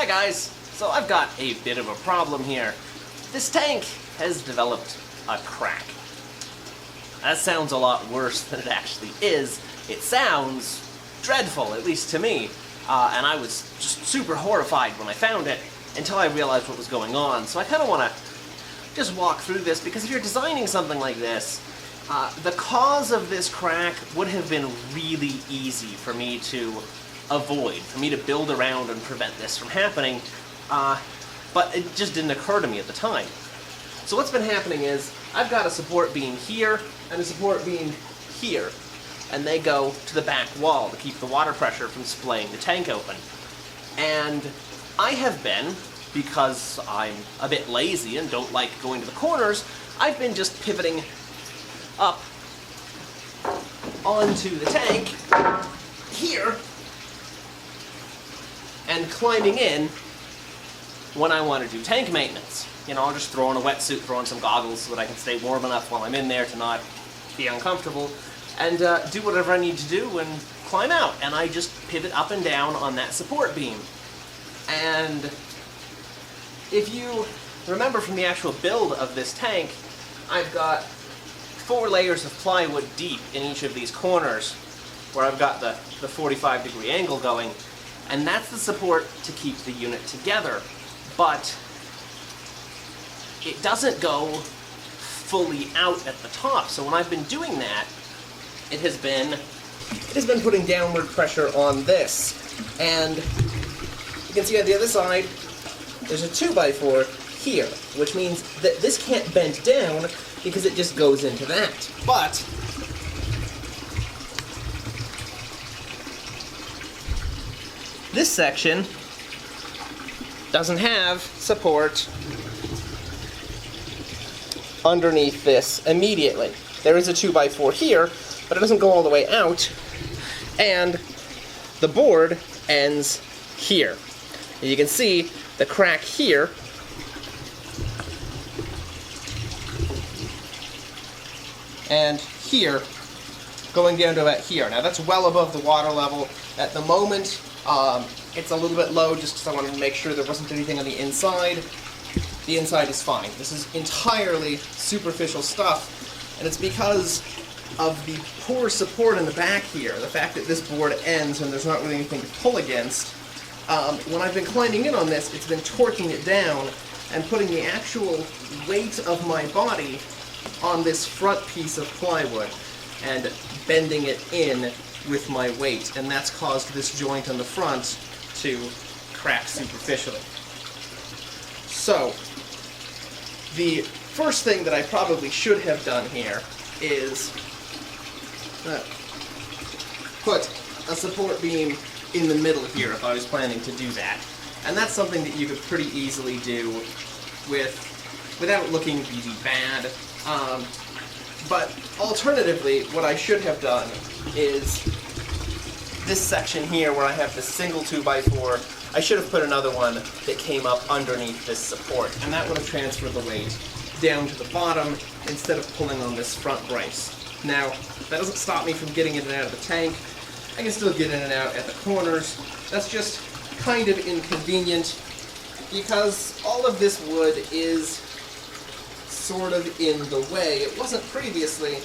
Hi guys! So I've got a bit of a problem here. This tank has developed a crack. That sounds a lot worse than it actually is. It sounds dreadful, at least to me. And I was just super horrified when I found it until I realized what was going on. So I kind of want to just walk through this, because if you're designing something like this, the cause of this crack would have been really easy for me to avoid, for me to build around and prevent this from happening, but it just didn't occur to me at the time. So what's been happening is, I've got a support beam here and a support beam here, and they go to the back wall to keep the water pressure from splaying the tank open. And I have been, because I'm a bit lazy and don't like going to the corners, I've been just pivoting up onto the tank here and climbing in when I want to do tank maintenance. You know, I'll just throw on a wetsuit, throw on some goggles so that I can stay warm enough while I'm in there to not be uncomfortable, and do whatever I need to do and climb out. And I just pivot up and down on that support beam. And if you remember from the actual build of this tank, I've got 4 layers of plywood deep in each of these corners where I've got the 45-degree angle going. And that's the support to keep the unit together, but it doesn't go fully out at the top. So when I've been doing that, it has been putting downward pressure on this. And you can see on the other side, there's a 2x4 here, which means that this can't bend down because it just goes into that. But this section doesn't have support underneath this immediately. There is a 2x4 here, but it doesn't go all the way out, and the board ends here. And you can see the crack here and here going down to about here. Now that's well above the water level. At the moment, it's a little bit low just because I wanted to make sure there wasn't anything on the inside. The inside is fine. This is entirely superficial stuff, and it's because of the poor support in the back here, the fact that this board ends and there's not really anything to pull against. When I've been climbing in on this, it's been torquing it down and putting the actual weight of my body on this front piece of plywood and bending it in with my weight, and that's caused this joint on the front to crack superficially. So, the first thing that I probably should have done here is put a support beam in the middle here if I was planning to do that. And that's something that you could pretty easily do without looking really bad. But alternatively, what I should have done is this section here where I have the single 2x4, I should have put another one that came up underneath this support, and that would have transferred the weight down to the bottom instead of pulling on this front brace. Now, that doesn't stop me from getting in and out of the tank. I can still get in and out at the corners. That's just kind of inconvenient because all of this wood is sort of in the way. It wasn't previously,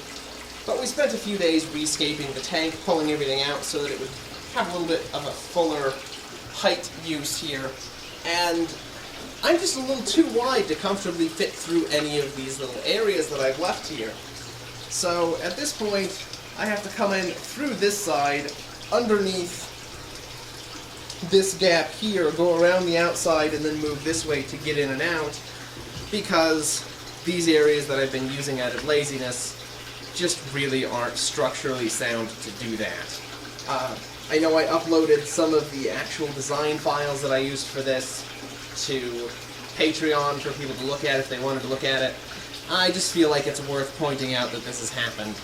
but we spent a few days rescaping the tank, pulling everything out so that it would have a little bit of a fuller height use here. And I'm just a little too wide to comfortably fit through any of these little areas that I've left here. So at this point, I have to come in through this side, underneath this gap here, go around the outside, and then move this way to get in and out, because these areas that I've been using out of laziness just really aren't structurally sound to do that. I know I uploaded some of the actual design files that I used for this to Patreon for people to look at if they wanted to look at it. I just feel like it's worth pointing out that this has happened.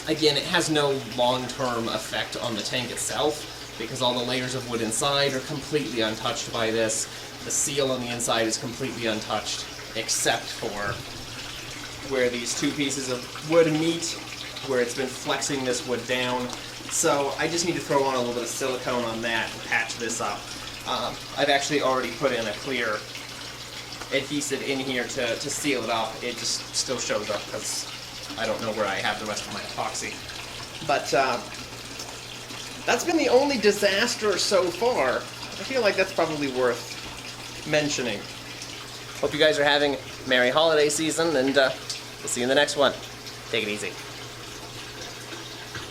Again, it has no long-term effect on the tank itself, because all the layers of wood inside are completely untouched by this. The seal on the inside is completely untouched, except for where these two pieces of wood meet, where it's been flexing this wood down. So I just need to throw on a little bit of silicone on that and patch this up. I've actually already put in a clear adhesive in here to seal it up. It just still shows up because I don't know where I have the rest of my epoxy. But that's been the only disaster so far. I feel like that's probably worth mentioning. Hope you guys are having a merry holiday season, and we'll see you in the next one. Take it easy.